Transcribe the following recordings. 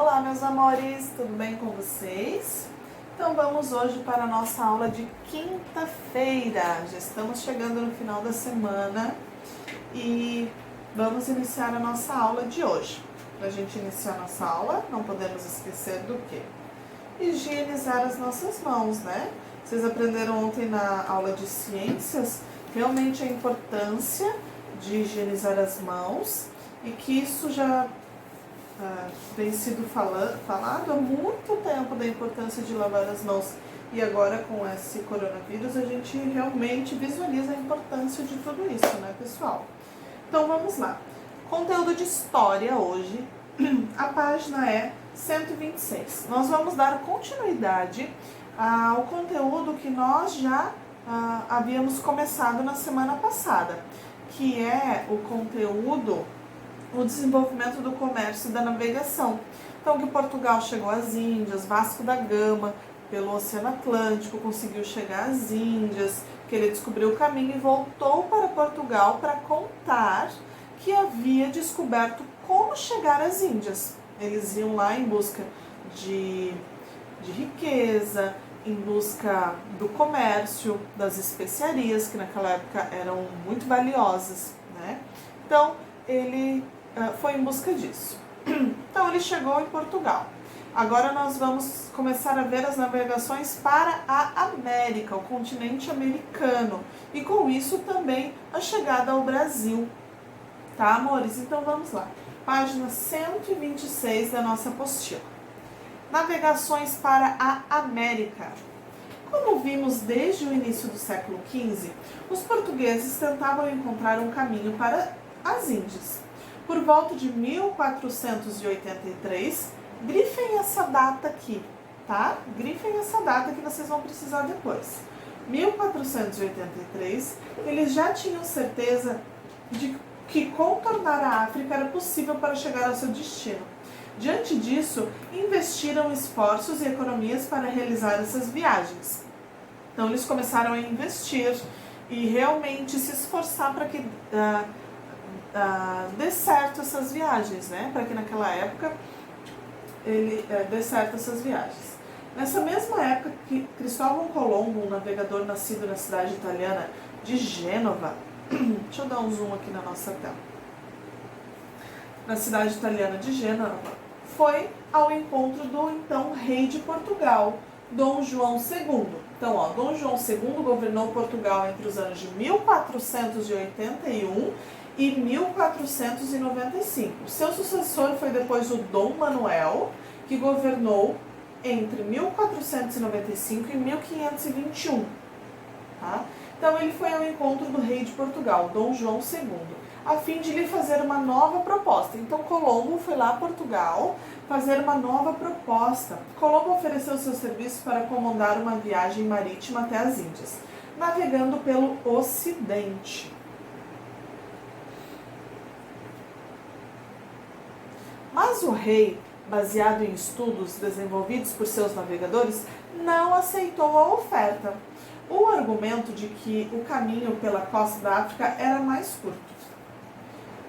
Olá, meus amores, tudo bem com vocês? Então vamos hoje para a nossa aula de quinta-feira. Já estamos chegando no final da semana e vamos iniciar a nossa aula de hoje. Para a gente iniciar a nossa aula, não podemos esquecer do quê? Higienizar as nossas mãos, né? Vocês aprenderam ontem na aula de ciências realmente a importância de higienizar as mãos e que isso já tem sido falado há muito tempo da importância de lavar as mãos. E agora com esse coronavírus a gente realmente visualiza a importância de tudo isso, né, pessoal? Então vamos lá. Conteúdo de história hoje, a página é 126. Nós vamos dar continuidade ao conteúdo que nós já havíamos começado na semana passada, que é o conteúdo o desenvolvimento do comércio e da navegação. Então, que Portugal chegou às Índias, Vasco da Gama, pelo Oceano Atlântico, conseguiu chegar às Índias, que ele descobriu o caminho e voltou para Portugal para contar que havia descoberto como chegar às Índias. Eles iam lá em busca de riqueza, em busca do comércio, das especiarias, que naquela época eram muito valiosas, né? Então, ele foi em busca disso. Então ele chegou em Portugal. Agora nós vamos começar a ver as navegações para a América, o continente americano. E com isso também a chegada ao Brasil. Tá, amores? Então vamos lá. Página 126 da nossa apostila. Navegações para a América. Como vimos desde o início do século XV, os portugueses tentavam encontrar um caminho para as Índias. Por volta de 1483, grifem essa data aqui, tá? Grifem essa data que vocês vão precisar depois. 1483, eles já tinham certeza de que contornar a África era possível para chegar ao seu destino. Diante disso, investiram esforços e economias para realizar essas viagens. Então, eles começaram a investir e realmente se esforçar para que dê certo essas viagens, né? Para que naquela época ele dê certo essas viagens. Nessa mesma época que Cristóvão Colombo, um navegador nascido na cidade italiana de Gênova, deixa eu dar um zoom aqui na nossa tela, na cidade italiana de Gênova, foi ao encontro do então rei de Portugal, Dom João II. Então, Dom João II governou Portugal entre os anos de 1481 e 1495. Seu sucessor foi depois o Dom Manuel, que governou entre 1495 e 1521. Tá? Então ele foi ao encontro do rei de Portugal, Dom João II, a fim de lhe fazer uma nova proposta. Então Colombo foi lá a Portugal fazer uma nova proposta. Colombo ofereceu seus serviços para comandar uma viagem marítima até as Índias, navegando pelo Ocidente. Mas o rei, baseado em estudos desenvolvidos por seus navegadores, não aceitou a oferta. O argumento de que o caminho pela costa da África era mais curto.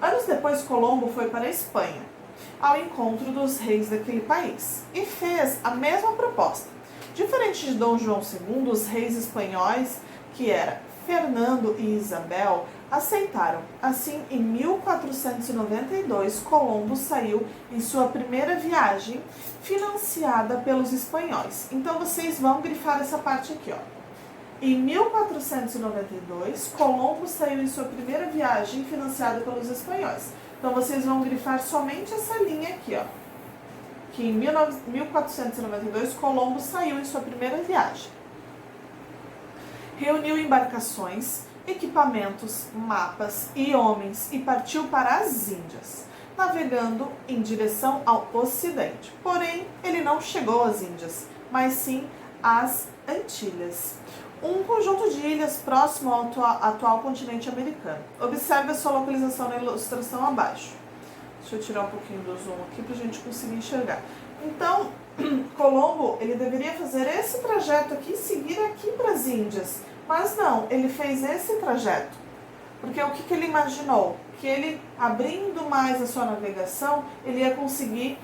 Anos depois, Colombo foi para a Espanha, ao encontro dos reis daquele país, e fez a mesma proposta. Diferente de Dom João II, os reis espanhóis, que eram Fernando e Isabel, aceitaram. Assim, em 1492, Colombo saiu em sua primeira viagem, financiada pelos espanhóis. Então, vocês vão grifar essa parte aqui, ó. Em 1492, Colombo saiu em sua primeira viagem, financiada pelos espanhóis. Então, vocês vão grifar somente essa linha aqui, ó. Que em 1492, Colombo saiu em sua primeira viagem. Reuniu embarcações, equipamentos, mapas e homens e partiu para as Índias, navegando em direção ao Ocidente. Porém, ele não chegou às Índias, mas sim às Antilhas, um conjunto de ilhas próximo ao atual continente americano. Observe a sua localização na ilustração abaixo. Deixa eu tirar um pouquinho do zoom aqui para a gente conseguir enxergar. Então, Colombo, ele deveria fazer esse trajeto aqui e seguir aqui para as Índias. Mas não, ele fez esse trajeto. Porque o que ele imaginou? Que ele, abrindo mais a sua navegação, ele ia conseguir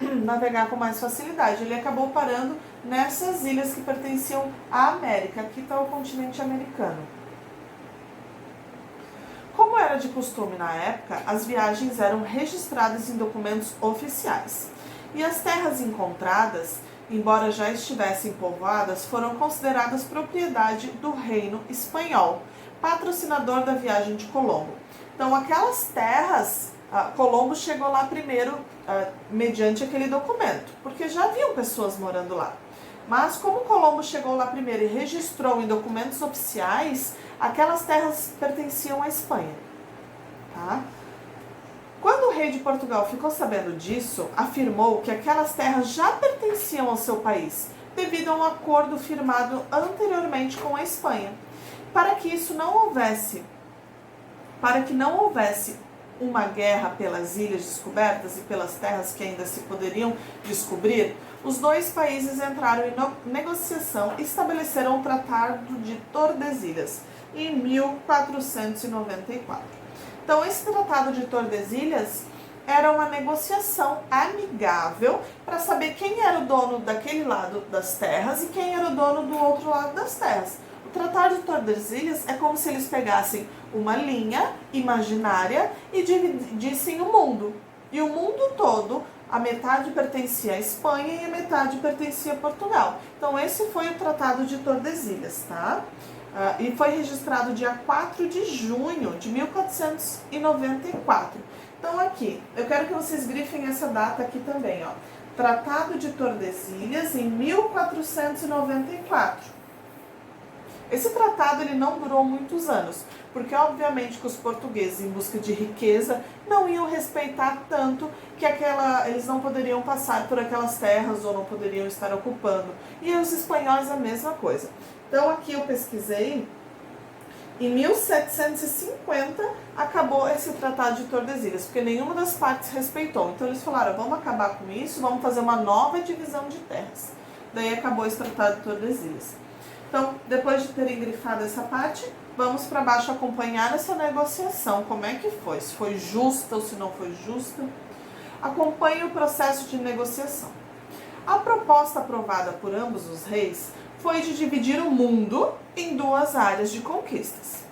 navegar com mais facilidade. Ele acabou parando nessas ilhas que pertenciam à América. Aqui está o continente americano. Como era de costume na época, as viagens eram registradas em documentos oficiais. E as terras encontradas, embora já estivessem povoadas, foram consideradas propriedade do reino espanhol, patrocinador da viagem de Colombo. Então, aquelas terras, Colombo chegou lá primeiro mediante aquele documento, porque já haviam pessoas morando lá. Mas como Colombo chegou lá primeiro e registrou em documentos oficiais, aquelas terras pertenciam à Espanha. Tá? Quando o rei de Portugal ficou sabendo disso, afirmou que aquelas terras já pertenciam ao seu país, devido a um acordo firmado anteriormente com a Espanha. Para que não houvesse uma guerra pelas ilhas descobertas e pelas terras que ainda se poderiam descobrir, os dois países entraram em negociação e estabeleceram o Tratado de Tordesilhas em 1494. Então, esse Tratado de Tordesilhas era uma negociação amigável para saber quem era o dono daquele lado das terras e quem era o dono do outro lado das terras. O Tratado de Tordesilhas é como se eles pegassem uma linha imaginária e dividissem o mundo. E o mundo todo, a metade pertencia à Espanha e a metade pertencia a Portugal. Então, esse foi o Tratado de Tordesilhas, tá? E foi registrado dia 4 de junho de 1494. Então, aqui, eu quero que vocês grifem essa data aqui também, ó. Tratado de Tordesilhas em 1494. Esse tratado ele não durou muitos anos, porque obviamente que os portugueses, em busca de riqueza, não iam respeitar tanto que eles não poderiam passar por aquelas terras ou não poderiam estar ocupando. E os espanhóis a mesma coisa. Então aqui eu pesquisei, em 1750 acabou esse Tratado de Tordesilhas, porque nenhuma das partes respeitou. Então eles falaram, vamos acabar com isso, vamos fazer uma nova divisão de terras. Daí acabou esse Tratado de Tordesilhas. Então, depois de terem grifado essa parte, vamos para baixo acompanhar essa negociação. Como é que foi? Se foi justa ou se não foi justa. Acompanhe o processo de negociação. A proposta aprovada por ambos os reis foi de dividir o mundo em duas áreas de conquistas,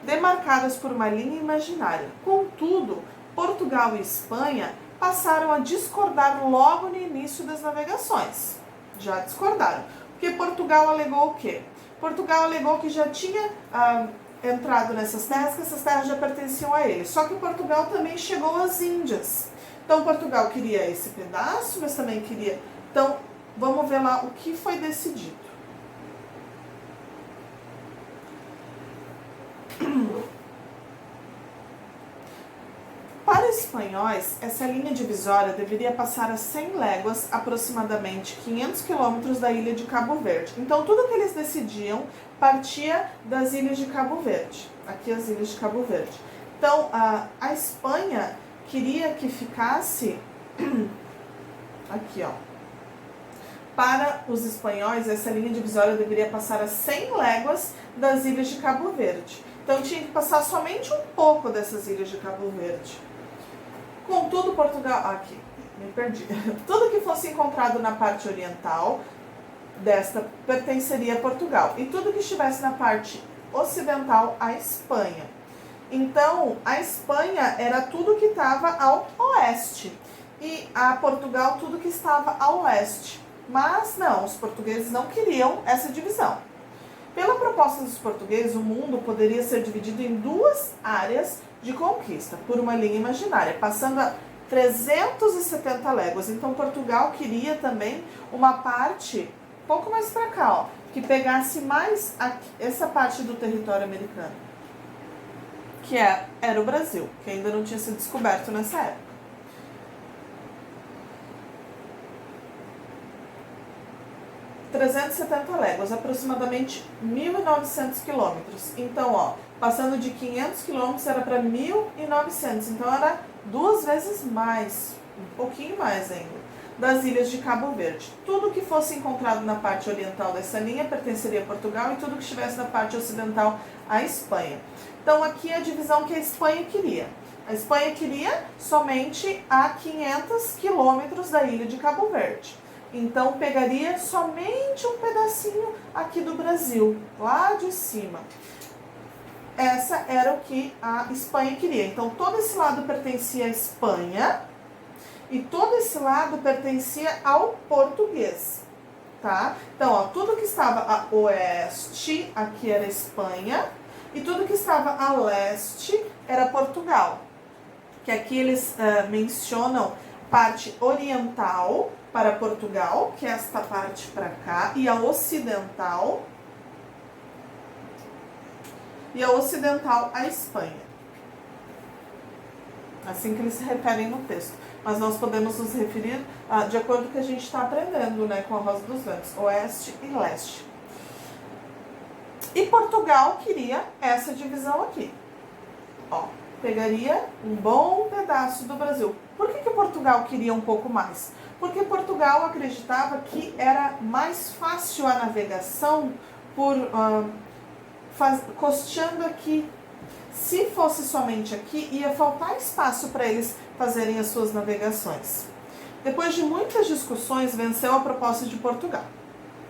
demarcadas por uma linha imaginária. Contudo, Portugal e Espanha passaram a discordar logo no início das navegações. Já discordaram. Porque Portugal alegou o quê? Portugal alegou que já tinha entrado nessas terras, que essas terras já pertenciam a ele. Só que Portugal também chegou às Índias. Então Portugal queria esse pedaço, mas também queria... Então, vamos ver lá o que foi decidido. Para os espanhóis, essa linha divisória deveria passar a 100 léguas, aproximadamente 500 quilômetros da ilha de Cabo Verde. Então, tudo que eles decidiam partia das ilhas de Cabo Verde. Aqui as ilhas de Cabo Verde. Então, a Espanha queria que ficasse... Aqui, ó. Para os espanhóis, essa linha divisória deveria passar a 100 léguas das ilhas de Cabo Verde. Então, tinha que passar somente um pouco dessas ilhas de Cabo Verde. Contudo, Portugal... Aqui, me perdi. Tudo que fosse encontrado na parte oriental desta pertenceria a Portugal. E tudo que estivesse na parte ocidental, à Espanha. Então, a Espanha era tudo que estava ao oeste. E a Portugal, tudo que estava ao leste. Mas não, os portugueses não queriam essa divisão. Pela proposta dos portugueses, o mundo poderia ser dividido em duas áreas de conquista, por uma linha imaginária, passando a 370 léguas. Então, Portugal queria também uma parte, um pouco mais para cá, ó, que pegasse mais essa parte do território americano, que era o Brasil, que ainda não tinha sido descoberto nessa época. ...370 léguas, aproximadamente 1.900 quilômetros. Então, ó, passando de 500 quilômetros era para 1.900. Então, era 2 vezes mais, um pouquinho mais ainda, das ilhas de Cabo Verde. Tudo que fosse encontrado na parte oriental dessa linha pertenceria a Portugal e tudo que estivesse na parte ocidental à Espanha. Então, aqui é a divisão que a Espanha queria. A Espanha queria somente a 500 quilômetros da ilha de Cabo Verde. Então, pegaria somente um pedacinho aqui do Brasil, lá de cima. Essa era o que a Espanha queria. Então, todo esse lado pertencia à Espanha e todo esse lado pertencia ao português, tá? Então, ó, tudo que estava a oeste, aqui era Espanha, e tudo que estava a leste era Portugal. Que aqui eles mencionam parte oriental para Portugal, que é esta parte para cá, e a ocidental à Espanha. Assim que eles se referem no texto. Mas nós podemos nos referir de acordo com o que a gente está aprendendo, né, com a Rosa dos Ventos, oeste e leste. E Portugal queria essa divisão aqui. Ó, pegaria um bom pedaço do Brasil. Por que Portugal queria um pouco mais? Porque Portugal acreditava que era mais fácil a navegação por costeando aqui. Se fosse somente aqui, ia faltar espaço para eles fazerem as suas navegações. Depois de muitas discussões, venceu a proposta de Portugal,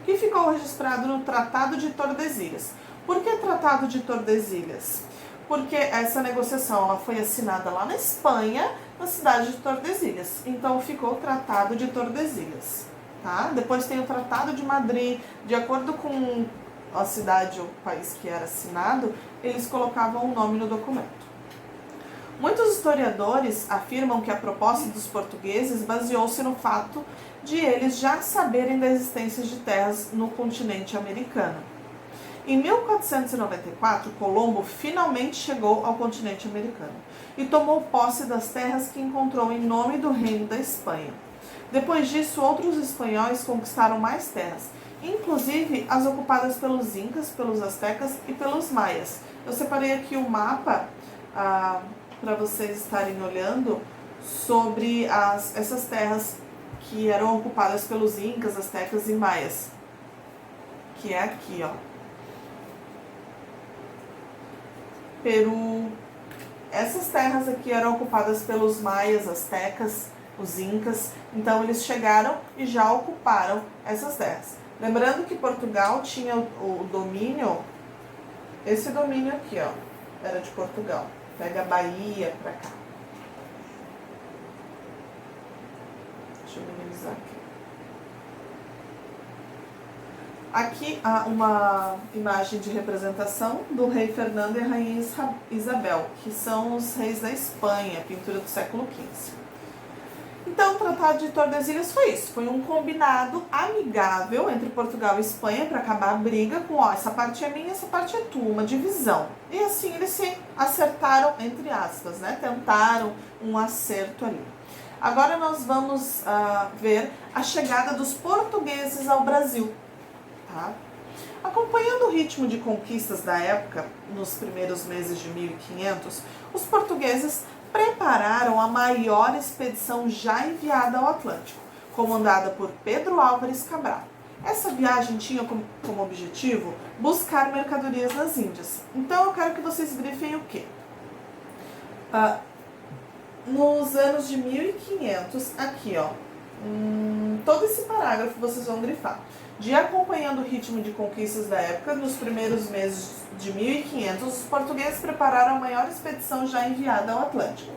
que ficou registrado no Tratado de Tordesilhas. Por que Tratado de Tordesilhas? Porque essa negociação ela foi assinada lá na Espanha, na cidade de Tordesilhas. Então ficou o Tratado de Tordesilhas. Tá? Depois tem o Tratado de Madrid. De acordo com a cidade ou o país que era assinado, eles colocavam um nome no documento. Muitos historiadores afirmam que a proposta dos portugueses baseou-se no fato de eles já saberem da existência de terras no continente americano. Em 1494, Colombo finalmente chegou ao continente americano e tomou posse das terras que encontrou em nome do Reino da Espanha. Depois disso, outros espanhóis conquistaram mais terras, inclusive as ocupadas pelos incas, pelos astecas e pelos maias. Eu separei aqui o mapa para vocês estarem olhando sobre essas terras que eram ocupadas pelos incas, astecas e maias, que é aqui, ó. Peru. Essas terras aqui eram ocupadas pelos maias, astecas, os incas. Então eles chegaram e já ocuparam essas terras. Lembrando que Portugal tinha o domínio, esse domínio aqui, ó, era de Portugal. Pega a Bahia pra cá. Deixa eu minimizar aqui. Aqui há uma imagem de representação do rei Fernando e a rainha Isabel, que são os reis da Espanha, pintura do século XV. Então, o Tratado de Tordesilhas foi isso, foi um combinado amigável entre Portugal e Espanha para acabar a briga com, ó, essa parte é minha, essa parte é tua, uma divisão. E assim eles se acertaram, entre aspas, né? Tentaram um acerto ali. Agora nós vamos ver a chegada dos portugueses ao Brasil. Tá? Acompanhando o ritmo de conquistas da época, nos primeiros meses de 1500, os portugueses prepararam a maior expedição já enviada ao Atlântico, comandada por Pedro Álvares Cabral. Essa viagem tinha como objetivo buscar mercadorias nas Índias. Então eu quero que vocês grifem o quê? Nos anos de 1500, aqui ó, todo esse parágrafo vocês vão grifar. De acompanhando o ritmo de conquistas da época, nos primeiros meses de 1500, os portugueses prepararam a maior expedição já enviada ao Atlântico.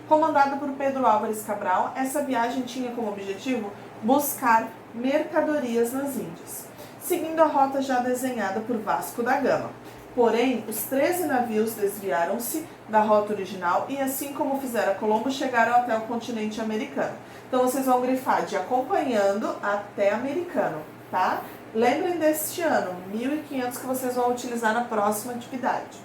Comandada por Pedro Álvares Cabral, essa viagem tinha como objetivo buscar mercadorias nas Índias, seguindo a rota já desenhada por Vasco da Gama. Porém, os 13 navios desviaram-se da rota original e, assim como fizera Colombo, chegaram até o continente americano. Então, vocês vão grifar de acompanhando até americano. Tá? Lembrem deste ano, 1500, que vocês vão utilizar na próxima atividade.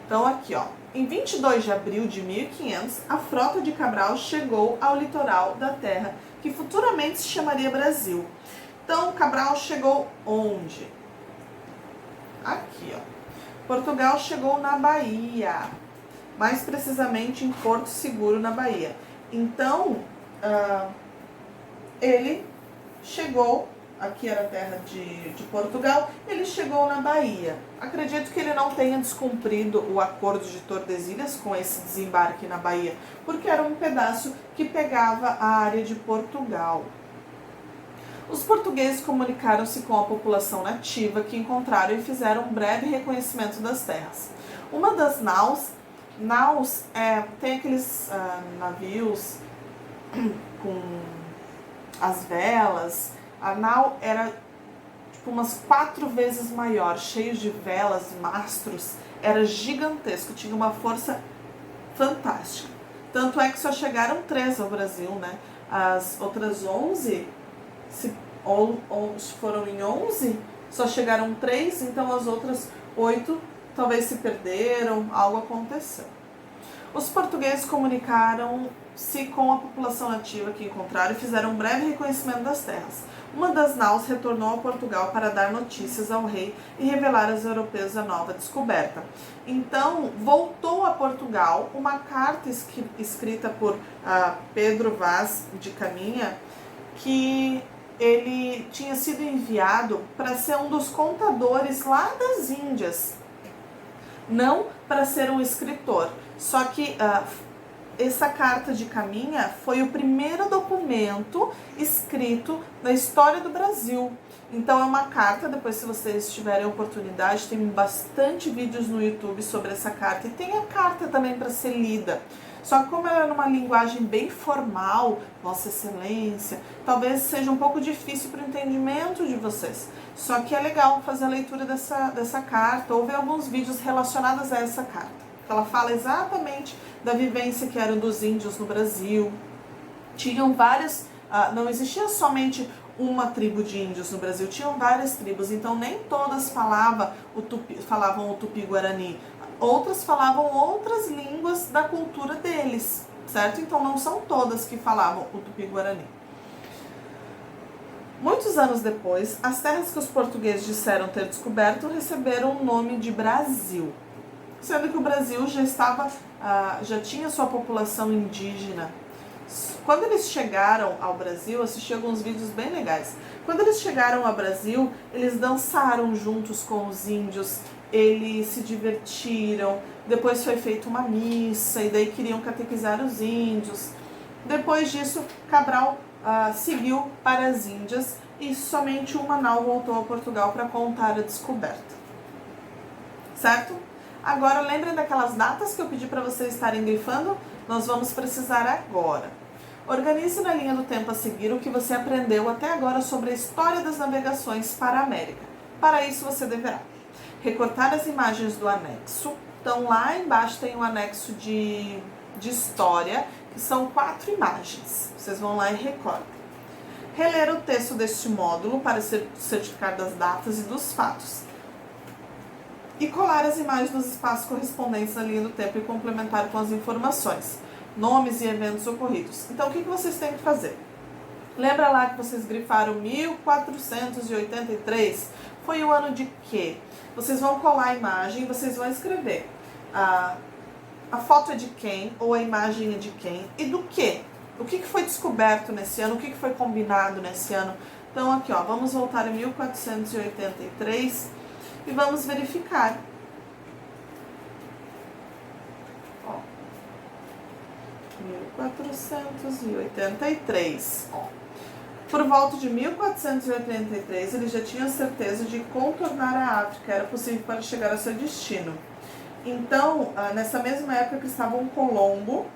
Então aqui, ó, em 22 de abril de 1500, a frota de Cabral chegou ao litoral da terra, que futuramente se chamaria Brasil. Então, Cabral chegou onde? Aqui, ó. Portugal chegou na Bahia, mais precisamente em Porto Seguro, na Bahia. Então, ele chegou aqui era a terra de Portugal, ele chegou na Bahia. Acredito que ele não tenha descumprido o acordo de Tordesilhas com esse desembarque na Bahia, porque era um pedaço que pegava a área de Portugal. Os portugueses comunicaram-se com a população nativa que encontraram e fizeram um breve reconhecimento das terras. Uma das naus tem aqueles navios com as velas. A nau era tipo umas 4 vezes maior, cheio de velas, mastros, era gigantesco, tinha uma força fantástica. Tanto é que só chegaram 3 ao Brasil, né? As outras 11, ou foram em 11, só chegaram 3, então as outras 8 talvez se perderam, algo aconteceu. Os portugueses comunicaram-se com a população nativa que encontraram e fizeram um breve reconhecimento das terras. Uma das naus retornou a Portugal para dar notícias ao rei e revelar aos europeus a nova descoberta. Então, voltou a Portugal uma carta escrita por Pedro Vaz de Caminha, que ele tinha sido enviado para ser um dos contadores lá das Índias, não para ser um escritor. Só que essa carta de Caminha foi o primeiro documento escrito na história do Brasil. Então é uma carta, depois se vocês tiverem oportunidade, tem bastante vídeos no YouTube sobre essa carta. E tem a carta também para ser lida. Só que como ela é numa linguagem bem formal, Vossa Excelência, talvez seja um pouco difícil para o entendimento de vocês. Só que é legal fazer a leitura dessa carta, ou ver alguns vídeos relacionados a essa carta. Ela fala exatamente da vivência que eram dos índios no Brasil. Tinham várias, não existia somente uma tribo de índios no Brasil, tinham várias tribos, então nem todas falavam o tupi-guarani. Outras falavam outras línguas da cultura deles, certo? Então não são todas que falavam o tupi-guarani. Muitos anos depois, as terras que os portugueses disseram ter descoberto receberam o nome de Brasil, sendo que o Brasil já tinha sua população indígena. Quando eles chegaram ao Brasil, assisti alguns vídeos bem legais. Quando eles chegaram ao Brasil, eles dançaram juntos com os índios, eles se divertiram, depois foi feita uma missa e daí queriam catequizar os índios. Depois disso, Cabral seguiu para as Índias e somente uma nau voltou a Portugal para contar a descoberta. Certo? Agora, lembrem daquelas datas que eu pedi para vocês estarem grifando? Nós vamos precisar agora. Organize na linha do tempo a seguir o que você aprendeu até agora sobre a história das navegações para a América. Para isso, você deverá recortar as imagens do anexo. Então, lá embaixo tem um anexo de história, que são 4 imagens. Vocês vão lá e recortam. Reler o texto deste módulo para certificar das datas e dos fatos. E colar as imagens nos espaços correspondentes na linha do tempo e complementar com as informações, nomes e eventos ocorridos. Então, o que vocês têm que fazer? Lembra lá que vocês grifaram 1483? Foi o ano de quê? Vocês vão colar a imagem e vocês vão escrever a foto é de quem, ou a imagem é de quem, e do quê? O que foi descoberto nesse ano, o que foi combinado nesse ano. Então, aqui, ó, vamos voltar em 1483 e vamos verificar. Ó, 1483. Ó. Por volta de 1483, eles já tinham certeza de contornar a África, era possível para chegar ao seu destino. Então, nessa mesma época, Cristóvão Colombo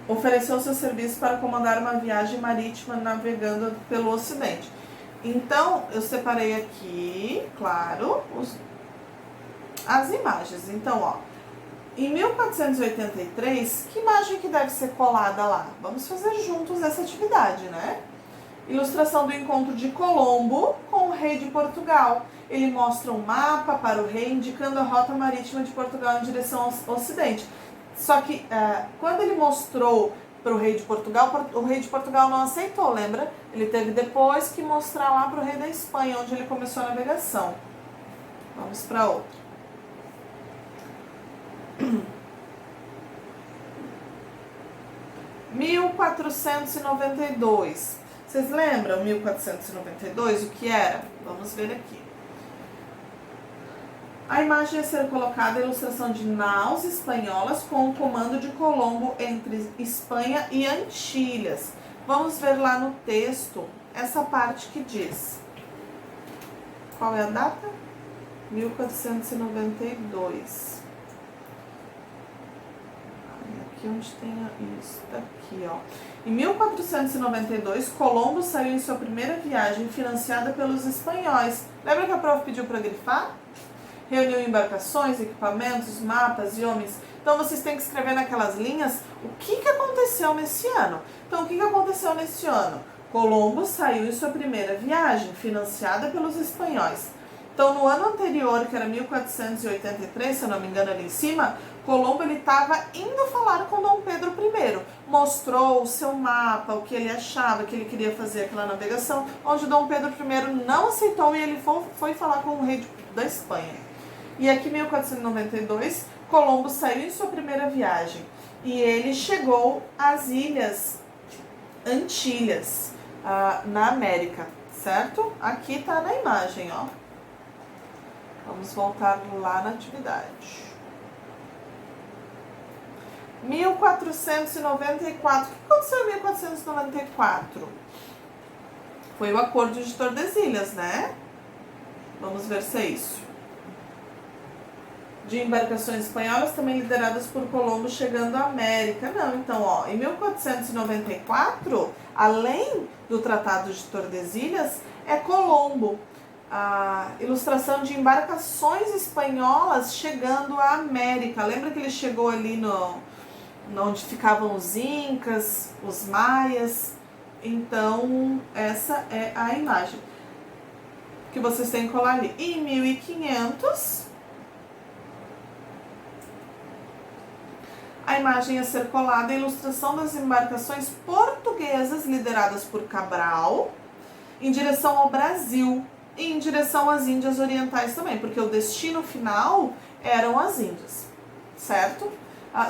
ofereceu seu serviço para comandar uma viagem marítima navegando pelo Ocidente. Então, eu separei aqui, claro, as imagens. Então, ó, em 1483, que imagem que deve ser colada lá? Vamos fazer juntos essa atividade, né? Ilustração do encontro de Colombo com o rei de Portugal. Ele mostra um mapa para o rei, indicando a rota marítima de Portugal em direção ao Ocidente. Só que, quando ele mostrou para o rei de Portugal não aceitou, lembra? Ele teve depois que mostrar lá para o rei da Espanha, onde ele começou a navegação. Vamos para outra. (1492) Vocês lembram 1492 o que era? Vamos ver aqui. A imagem a ser colocada é a ilustração de naus espanholas com o comando de Colombo entre Espanha e Antilhas. Vamos ver lá no texto essa parte que diz. Qual é a data? 1492. Aqui onde tem isso, tá aqui, ó. Em 1492, Colombo saiu em sua primeira viagem financiada pelos espanhóis. Lembra que a prof pediu para grifar? Reuniu embarcações, equipamentos, mapas e homens. Então vocês têm que escrever naquelas linhas o que aconteceu nesse ano. Então o que aconteceu nesse ano? Colombo saiu em sua primeira viagem, financiada pelos espanhóis. Então no ano anterior, que era 1483, se eu não me engano ali em cima, Colombo estava indo falar com Dom Pedro I. Mostrou o seu mapa, o que ele achava que ele queria fazer aquela navegação, onde Dom Pedro I não aceitou e ele foi falar com o rei da Espanha. E aqui em 1492, Colombo saiu em sua primeira viagem e ele chegou às Ilhas Antilhas, na América, certo? Aqui está na imagem, ó. Vamos voltar lá na atividade. 1494. O que aconteceu em 1494? Foi o Acordo de Tordesilhas, né? Vamos ver se é isso. De embarcações espanholas também lideradas por Colombo chegando à América. Não, então, ó, em 1494, além do Tratado de Tordesilhas, é Colombo. A ilustração de embarcações espanholas chegando à América. Lembra que ele chegou ali onde ficavam os incas, os maias? Então, essa é a imagem que vocês têm que colar ali. E em 1500, a imagem a ser colada é a ilustração das embarcações portuguesas lideradas por Cabral em direção ao Brasil e em direção às Índias Orientais também, porque o destino final eram as Índias, certo?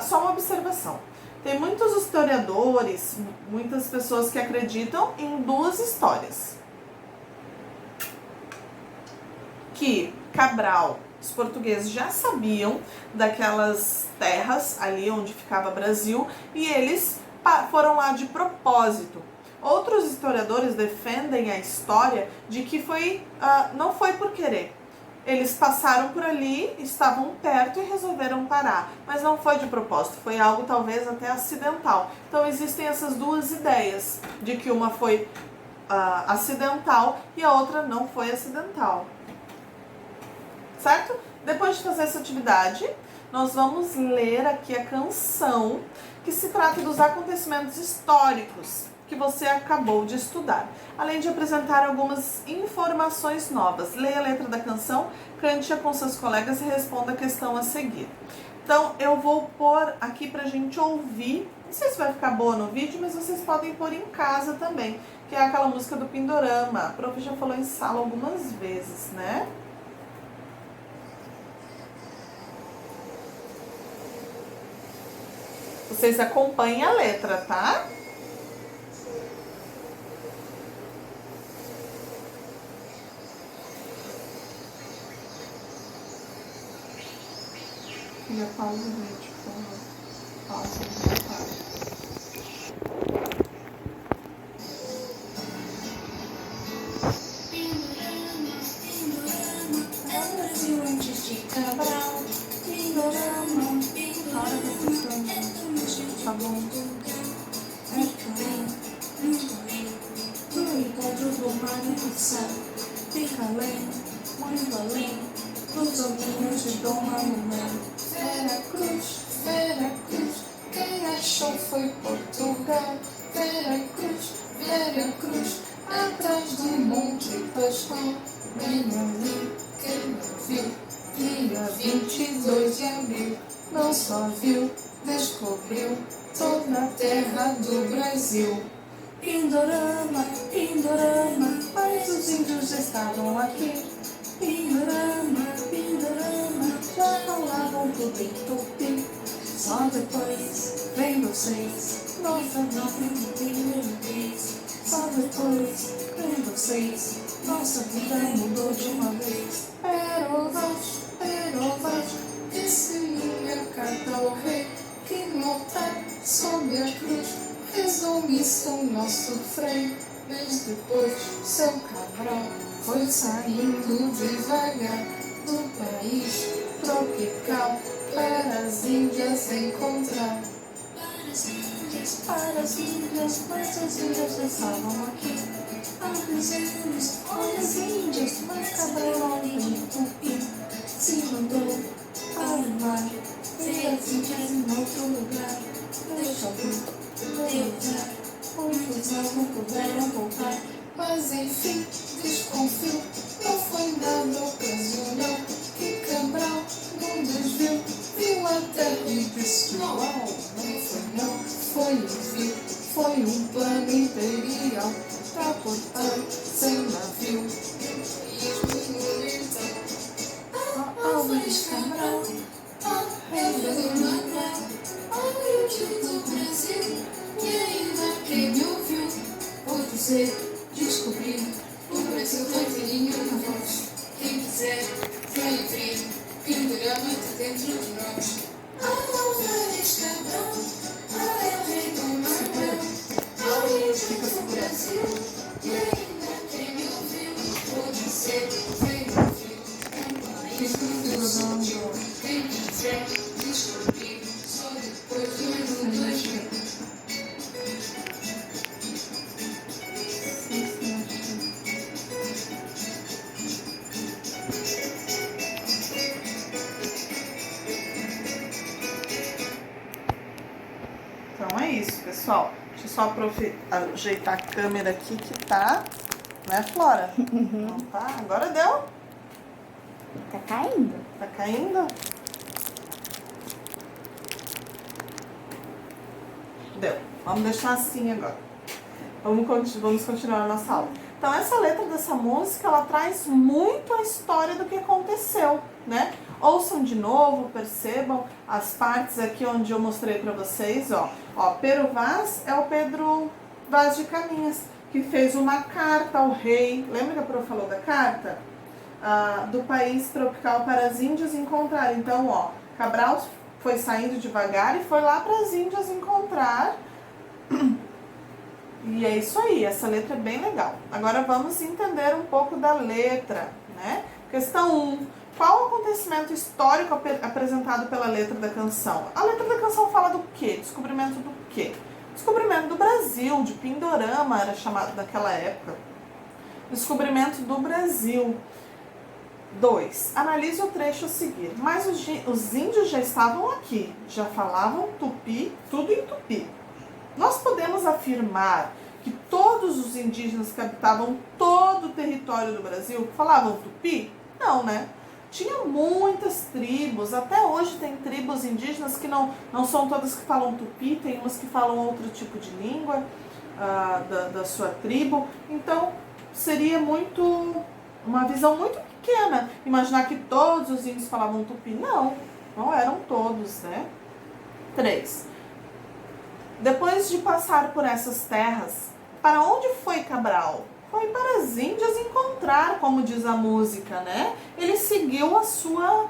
Só uma observação. Tem muitos historiadores, muitas pessoas que acreditam em duas histórias. Que Cabral, os portugueses já sabiam daquelas terras ali onde ficava Brasil e eles foram lá de propósito. Outros historiadores defendem a história de que não foi por querer. Eles passaram por ali, estavam perto e resolveram parar. Mas não foi de propósito, foi algo talvez até acidental. Então existem essas duas ideias, de que uma foi acidental e a outra não foi acidental. Certo? Depois de fazer essa atividade, nós vamos ler aqui a canção que se trata dos acontecimentos históricos que você acabou de estudar, além de apresentar algumas informações novas. Leia a letra da canção, cante-a com seus colegas e responda a questão a seguir. Então, eu vou pôr aqui pra gente ouvir, não sei se vai ficar boa no vídeo, mas vocês podem pôr em casa também, que é aquela música do Pindorama. A prof já falou em sala algumas vezes, né? Vocês acompanhem a letra, tá? E a pausa, gente, pausa. Brasil antes de Cabral, Pindorama, hora do futuro, tá bom? No encontro do mar e do céu, fica além, muito além, dos domínios de Dom Manuel. Veracruz, quem achou foi Portugal. Veracruz, atrás do Monte Pascoal. Bem ali, quem não viu, dia 22 de abril, não só viu, descobriu toda a terra do Brasil. Pindorama, mas os índios já estavam aqui. Pindorama, já falavam tudo em tupi. Só depois vem vocês, nossa, não tem vez. Só depois, em vocês, nossa vida mudou de uma vez. Perovas, disse minha carta ao rei, que no altar, sob a cruz, rezou missão nosso freio. Mas depois, seu Cabral foi saindo devagar do país tropical para as Índias encontrar. Para as Índias, mas as Índias estavam aqui. Avisanos, olha as Índias, mas Cabral em Tupi se mandou para o mar. Ver as Índias em outro lugar. Deixa deu usar, muitos não puderam voltar. Mas enfim, desconfio, não foi nada ocasional. Que Cabral, num desvio, viu a terra e disse: não, não foi não, foi um plano imperial pra portar sem navio. Álvares Cabral, rei do Maná, rio do Brasil, e ainda quem me ouviu, vou dizer, descobrir, o Brasil vai inteirinho na voz. Quem quiser, vai livre, pendurado dentro de nós. Álvares Cabral, é o rei do Maná, ao rio do Brasil, e ainda quem me ouviu, vou dizer, vai livre, quem quiser, descobrir, só depois do ano. Então é isso, pessoal. Deixa eu só ajeitar a câmera aqui que tá, né, Flora? Não tá? Agora deu? Tá caindo. Tá caindo? Deu. Vamos deixar assim agora. Vamos continuar a nossa aula. Então, essa letra dessa música, ela traz muito a história do que aconteceu, né? Ouçam de novo, percebam as partes aqui onde eu mostrei para vocês, ó. Pero Vaz é o Pedro Vaz de Caminhas, que fez uma carta ao rei. Lembra que a prof falou da carta? Do país tropical para as Índias encontrar. Então, ó, Cabral foi saindo devagar e foi lá para as Índias encontrar. E é isso aí, essa letra é bem legal. Agora vamos entender um pouco da letra, né? Questão 1. Qual o acontecimento histórico apresentado pela letra da canção? A letra da canção fala do quê? Descobrimento do quê? Descobrimento do Brasil, de Pindorama era chamado naquela época. Descobrimento do Brasil. 2. Analise o trecho a seguir. Mas os índios já estavam aqui, já falavam tupi, tudo em tupi. Nós podemos afirmar que todos os indígenas que habitavam todo o território do Brasil falavam tupi? Não, né? Tinha muitas tribos, até hoje tem tribos indígenas que não são todas que falam tupi, tem umas que falam outro tipo de língua da sua tribo. Então, seria uma visão muito pequena imaginar que todos os índios falavam tupi. Não eram todos, né? 3. Depois de passar por essas terras, para onde foi Cabral? Foi para as Índias encontrar, como diz a música, né? Ele seguiu a sua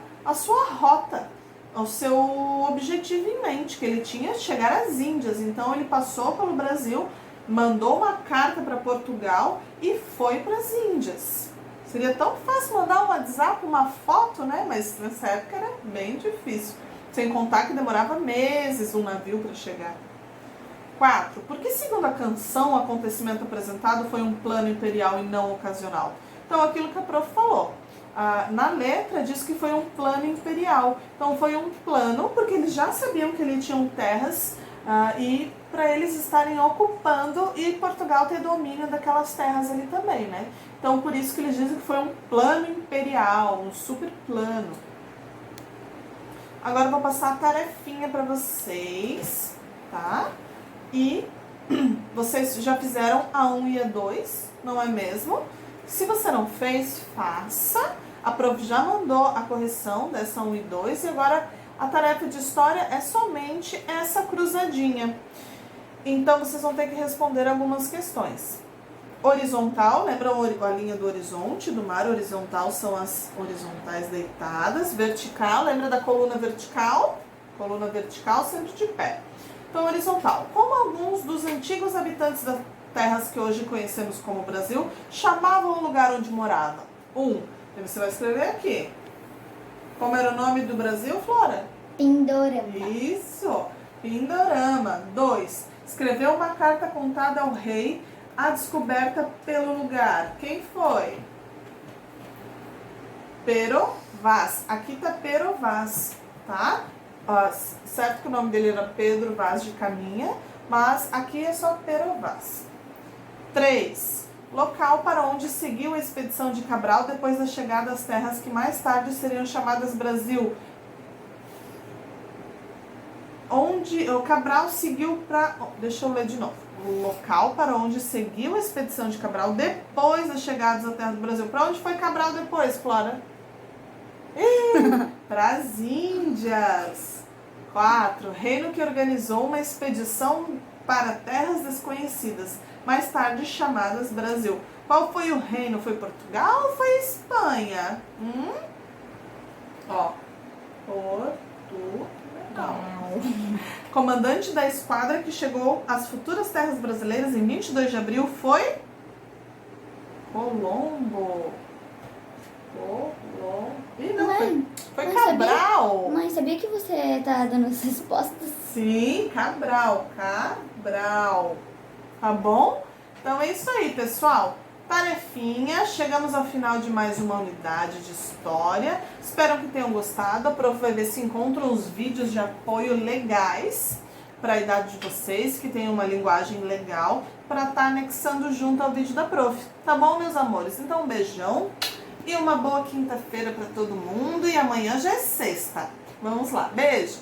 rota, o seu objetivo em mente, que ele tinha chegar às Índias. Então ele passou pelo Brasil, mandou uma carta para Portugal e foi para as Índias. Seria tão fácil mandar um WhatsApp, uma foto, né? Mas nessa época era bem difícil. Sem contar que demorava meses um navio para chegar. 4. Por que, segundo a canção, o acontecimento apresentado foi um plano imperial e não ocasional? Então, aquilo que a prof falou. Na letra diz que foi um plano imperial. Então, foi um plano porque eles já sabiam que eles tinham terras e para eles estarem ocupando e Portugal ter domínio daquelas terras ali também, né? Então, por isso que eles dizem que foi um plano imperial, um super plano. Agora, eu vou passar a tarefinha para vocês, tá? E vocês já fizeram a 1 e a 2, não é mesmo? Se você não fez, faça. A prof já mandou a correção dessa 1 e 2 e agora a tarefa de história é somente essa cruzadinha. Então, vocês vão ter que responder algumas questões. Horizontal, lembram a linha do horizonte, do mar? Horizontal são as horizontais deitadas. Vertical, lembra da coluna vertical? Coluna vertical sempre de pé. Então, horizontal. Como alguns dos antigos habitantes das terras que hoje conhecemos como Brasil chamavam o lugar onde moravam? Você vai escrever aqui. Como era o nome do Brasil, Flora? Pindorama. Isso, Pindorama. 2. Escreveu uma carta contada ao rei, a descoberta pelo lugar. Quem foi? Pero Vaz. Aqui tá Pero Vaz, tá? Certo que o nome dele era Pedro Vaz de Caminha, mas aqui é só Pero Vaz. 3. Local para onde seguiu a expedição de Cabral depois da chegada às terras que mais tarde seriam chamadas Brasil. Onde o Cabral seguiu para... Deixa eu ler de novo. O local para onde seguiu a expedição de Cabral depois das chegadas à terra do Brasil. Para onde foi Cabral depois, Flora? Para as Índias. 4. Reino que organizou uma expedição para terras desconhecidas, mais tarde chamadas Brasil. Qual foi o reino? Foi Portugal ou foi Espanha? Portugal. Comandante da esquadra que chegou às futuras terras brasileiras em 22 de abril foi Colombo. Foi Cabral. Mãe, sabia que você tá dando as respostas? Sim, Cabral. Tá bom? Então é isso aí, pessoal. Tarefinha, chegamos ao final de mais uma unidade de história. Espero que tenham gostado. A prof vai ver se encontram uns vídeos de apoio legais para a idade de vocês, que tem uma linguagem legal, para estar anexando junto ao vídeo da prof. Tá bom, meus amores? Então um beijão e uma boa quinta-feira para todo mundo. E amanhã já é sexta. Vamos lá, beijo!